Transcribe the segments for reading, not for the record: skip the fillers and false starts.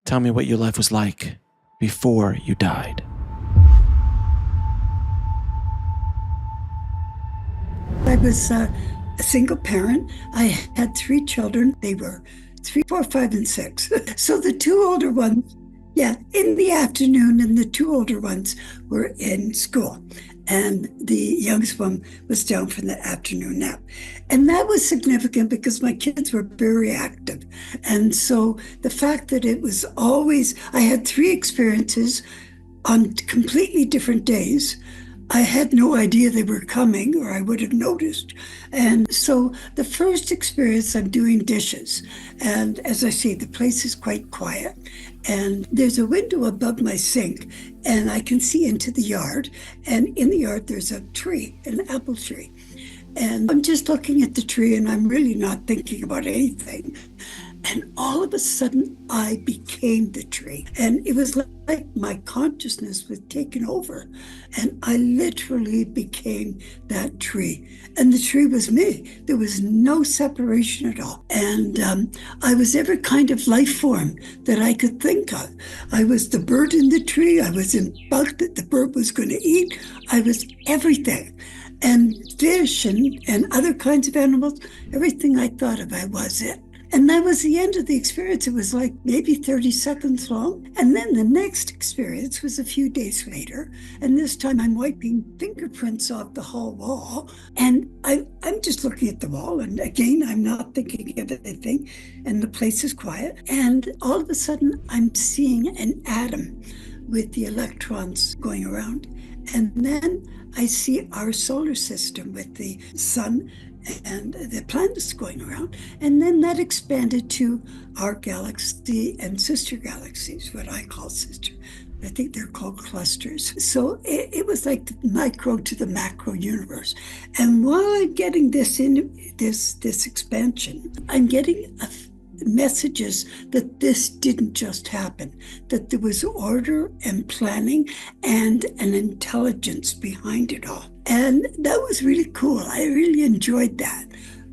Tell me what your life was like before you died. I was a single parent. I had 3 children. They were 3, 4, 5, and 6. So the 2 older ones, in the afternoon, and the 2 older ones were in school. And the youngest one was down for the afternoon nap. And that was significant because my kids were very active. And so the fact that it was always, I had 3 experiences on completely different days. I had no idea they were coming, or I would have noticed. And so the first experience, I'm doing dishes. And as I say, the place is quite quiet. And there's a window above my sink, and I can see into the yard. And in the yard, there's a tree, an apple tree. And I'm just looking at the tree, and I'm really not thinking about anything. And all of a sudden, I became the tree. And it was like my consciousness was taken over. And I literally became that tree. And the tree was me. There was no separation at all. And I was every kind of life form that I could think of. I was the bird in the tree. I was in bug that the bird was going to eat. I was everything. And fish and other kinds of animals, everything I thought of, I was it. And that was the end of the experience. It was like maybe 30 seconds long. And then the next experience was a few days later. And this time I'm wiping fingerprints off the hall wall. And I'm just looking at the wall. And again, I'm not thinking of anything. And the place is quiet. And all of a sudden, I'm seeing an atom with the electrons going around. And then I see our solar system with the sun and the planets going around. And then that expanded to our galaxy and sister galaxies, what I call sister. I think they're called clusters. So it was like the micro to the macro universe. And while I'm getting this expansion, I'm getting messages that this didn't just happen, that there was order and planning and an intelligence behind it all. And that was really cool. I really enjoyed that.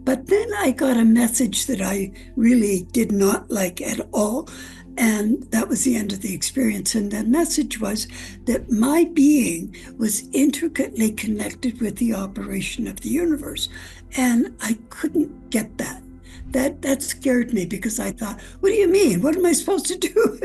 But then I got a message that I really did not like at all. And that was the end of the experience. And the message was that my being was intricately connected with the operation of the universe. And I couldn't get that. That scared me because I thought, what do you mean? What am I supposed to do?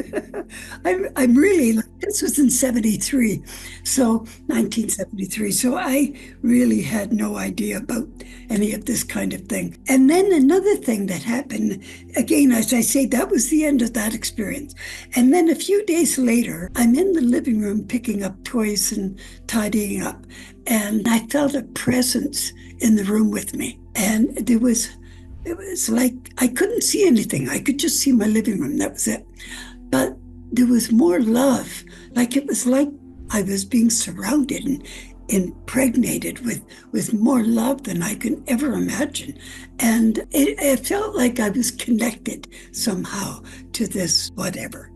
I'm really, this was in 1973. So I really had no idea about any of this kind of thing. And then another thing that happened, again, as I say, that was the end of that experience. And then a few days later, I'm in the living room picking up toys and tidying up. And I felt a presence in the room with me. And it was like I couldn't see anything. I could just see my living room. That was it. But there was more love. Like it was like I was being surrounded and impregnated with more love than I could ever imagine. And it felt like I was connected somehow to this whatever.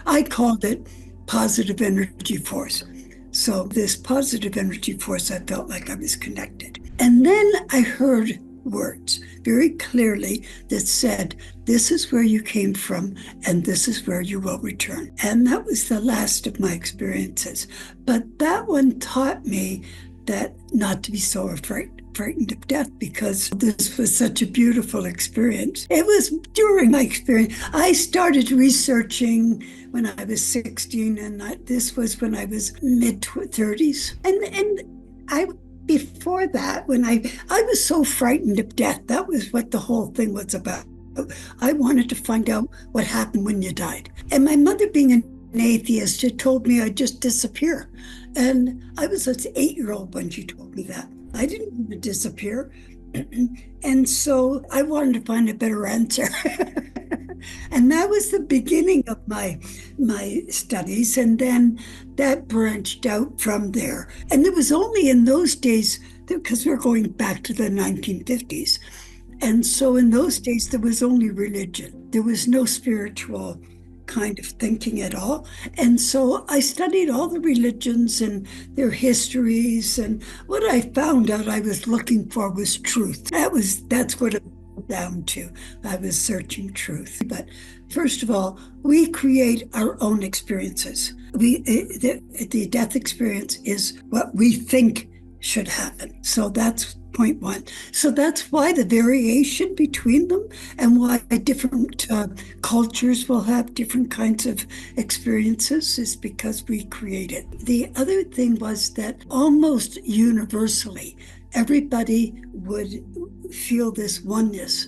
I called it positive energy force. So this positive energy force, I felt like I was connected. And then I heard words very clearly that said, this is where you came from and this is where you will return. And that was the last of my experiences. But that one taught me that not to be so frightened of death, because this was such a beautiful experience. It was during my experience. I started researching when I was 16, and this was when I was mid-30s. And before that, when I was so frightened of death, that was what the whole thing was about. I wanted to find out what happened when you died. And my mother, being an atheist, had told me I'd just disappear. And I was an 8-year-old when she told me that. I didn't want to disappear. And so I wanted to find a better answer. And that was the beginning of my studies. And then that branched out from there. And it was only in those days, because we're going back to the 1950s. And so in those days, there was only religion. There was no spiritual kind of thinking at all. And so I studied all the religions and their histories. And what I found out I was looking for was truth. That's what it down to. I was searching truth. But first of all, we create our own experiences. The death experience is what we think should happen. So that's point one. So that's why the variation between them and why different cultures will have different kinds of experiences is because we create it. The other thing was that almost universally, everybody would feel this oneness.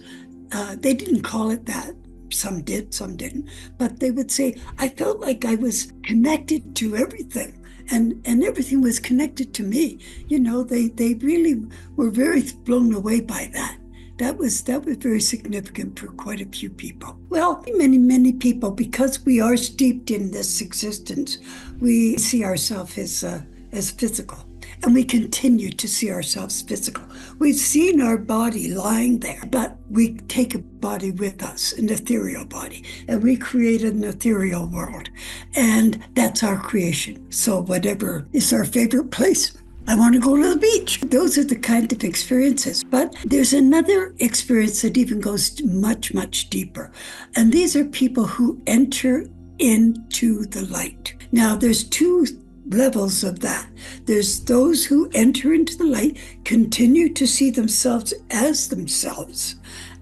They didn't call it that. Some did, some didn't. But they would say, I felt like I was connected to everything. And everything was connected to me. You know, they really were very blown away by that. That was very significant for quite a few people. Well, many people, because we are steeped in this existence, we see ourselves as physical. And we continue to see ourselves physical. We've seen our body lying there, but we take a body with us, an ethereal body, and we create an ethereal world. And that's our creation. So whatever is our favorite place, I want to go to the beach. Those are the kind of experiences. But there's another experience that even goes much, much deeper. And these are people who enter into the light. Now, there's two levels of that. There's those who enter into the light, continue to see themselves as themselves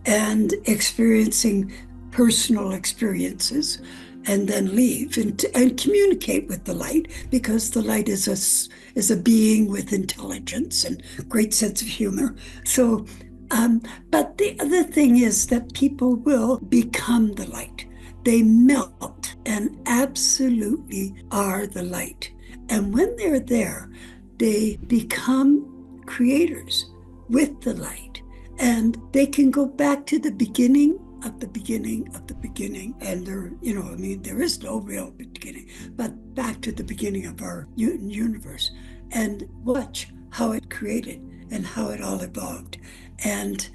and experiencing personal experiences, and then leave and communicate with the light, because the light is a being with intelligence and great sense of humor. So, but the other thing is that people will become the light. They melt and absolutely are the light. And when they're there, they become creators with the light. And they can go back to the beginning of the beginning of the beginning. And there is no real beginning, but back to the beginning of our universe and watch how it created and how it all evolved and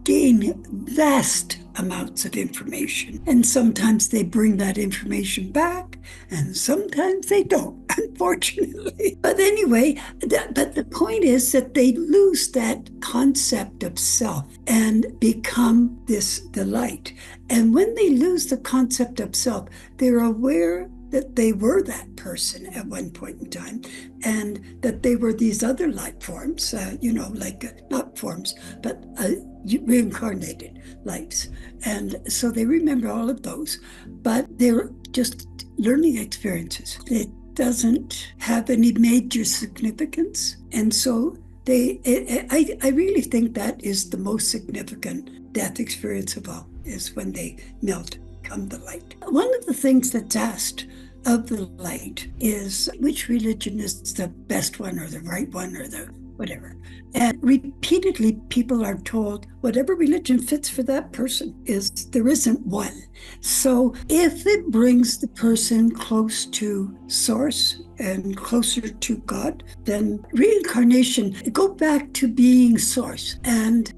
gain vast amounts of information. And sometimes they bring that information back, and sometimes they don't, unfortunately. But anyway, but the point is that they lose that concept of self and become the light. And when they lose the concept of self, they're aware that they were that person at one point in time, and that they were these other light forms, not forms, but reincarnated lights. And so they remember all of those, but they're just learning experiences. It doesn't have any major significance. And so I really think that is the most significant death experience of all, is when they melt, become the light. One of the things that's asked of the light is which religion is the best one or the right one or the whatever. And repeatedly people are told whatever religion fits for that person there isn't one. So if it brings the person close to source and closer to God, then reincarnation, go back to being source. And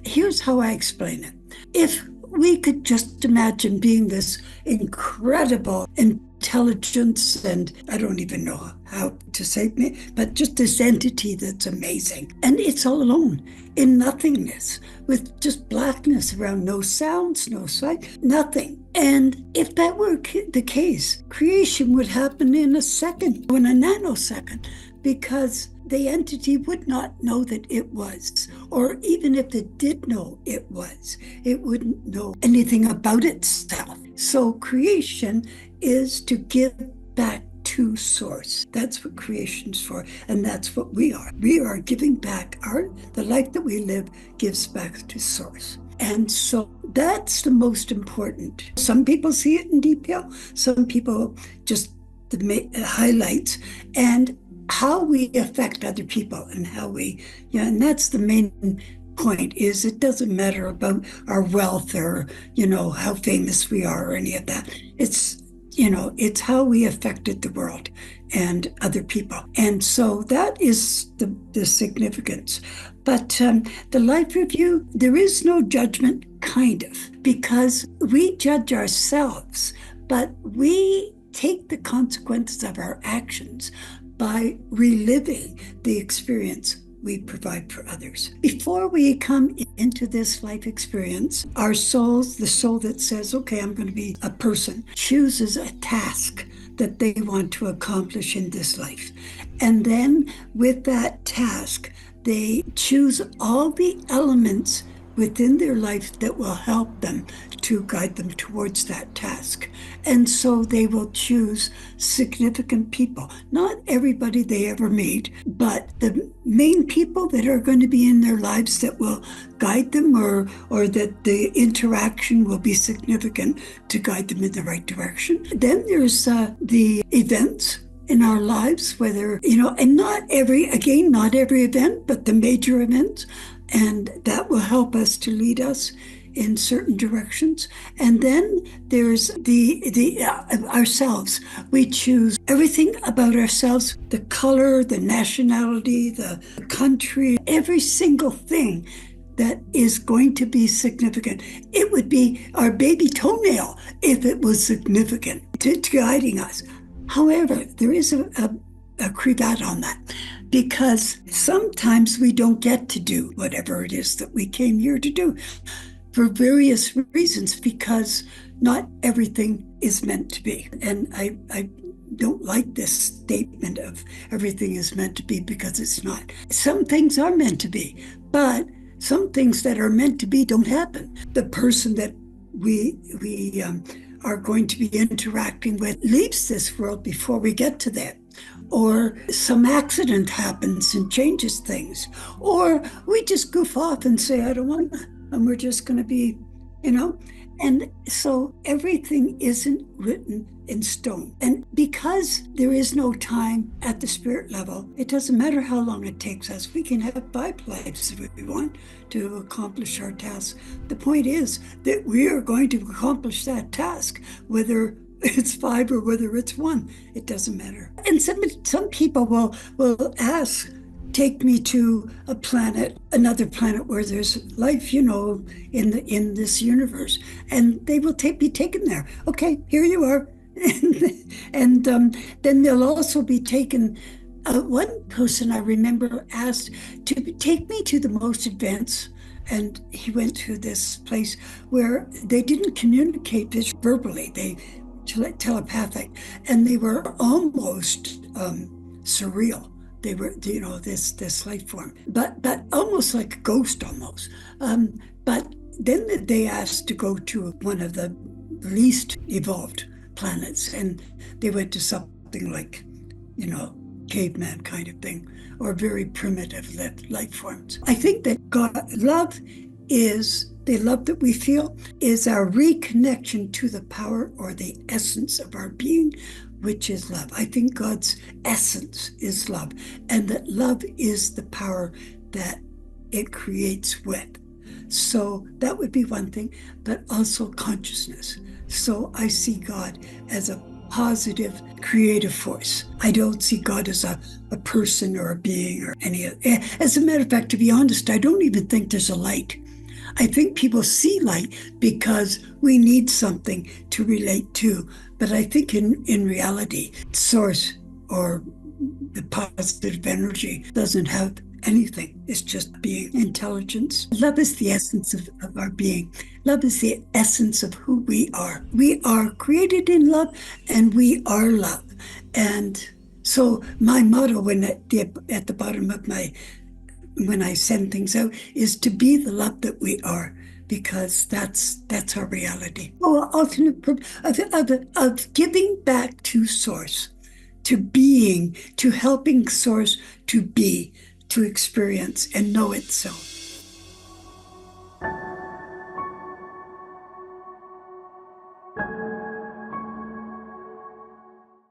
here's how I explain it. If we could just imagine being this incredible intelligence, and I don't even know how to say it, but just this entity that's amazing. And it's all alone in nothingness, with just blackness around, no sounds, no sight, nothing. And if that were the case, creation would happen in a second, in a nanosecond, because the entity would not know that it was, or even if it did know it was, it wouldn't know anything about itself. So creation is to give back to source. That's what creation's for, and that's what we are. We are giving back the life that we live gives back to source. And so that's the most important. Some people see it in detail, some people just the highlights, and how we affect other people and and that's the main point, is it doesn't matter about our wealth or, how famous we are or any of that. It's how we affected the world and other people. And so that is the significance. But the life review, there is no judgment, kind of, because we judge ourselves, but we take the consequences of our actions by reliving the experience we provide for others. Before we come into this life experience, our souls, the soul that says, okay, I'm going to be a person, chooses a task that they want to accomplish in this life. And then with that task, they choose all the elements within their life that will help them to guide them towards that task. And so they will choose significant people. Not everybody they ever meet, but the main people that are going to be in their lives that will guide them, or that the interaction will be significant to guide them in the right direction. Then there's the events in our lives, whether, and not every event, but the major events. And that will help us to lead us in certain directions. And then there's the ourselves. We choose everything about ourselves, the color, the nationality, the country, every single thing that is going to be significant. It would be our baby toenail if it was significant to guiding us. However, there is a caveat on that, because sometimes we don't get to do whatever it is that we came here to do for various reasons, because not everything is meant to be. And I don't like this statement of everything is meant to be, because it's not. Some things are meant to be, but some things that are meant to be don't happen. The person that we are going to be interacting with leaves this world before we get to that. Or some accident happens and changes things. Or we just goof off and say, I don't want that. And we're just going to be, And so everything isn't written in stone. And because there is no time at the spirit level, it doesn't matter how long it takes us. We can have 5 lives if we want to accomplish our task. The point is that we are going to accomplish that task, whether it's 5 or whether it's 1, it doesn't matter. And some people will ask, take me to another planet where there's life, in this universe, and they will be taken there. Okay, here you are. and then they'll also be taken. One person I remember asked to take me to the most advanced, and he went to this place where they didn't communicate verbally. They telepathic, and they were almost surreal. They were, this life form, but almost like a ghost almost. But then they asked to go to one of the least evolved planets, and they went to something like, caveman kind of thing, or very primitive life forms. I think that the love that we feel is our reconnection to the power or the essence of our being, which is love. I think God's essence is love, and that love is the power that it creates with. So that would be one thing, but also consciousness. So I see God as a positive creative force. I don't see God as a person or a being or any of it. As a matter of fact, to be honest, I don't even think there's a light. I think people see light because we need something to relate to. But I think in reality, source or the positive energy doesn't have anything. It's just being, intelligence. Love is the essence of our being. Love is the essence of who we are. We are created in love, and we are love. And so my motto at the bottom of when I send things out is to be the love that we are, because that's our reality. Ultimate purpose of giving back to source, to being, to helping source to be, to experience and know itself.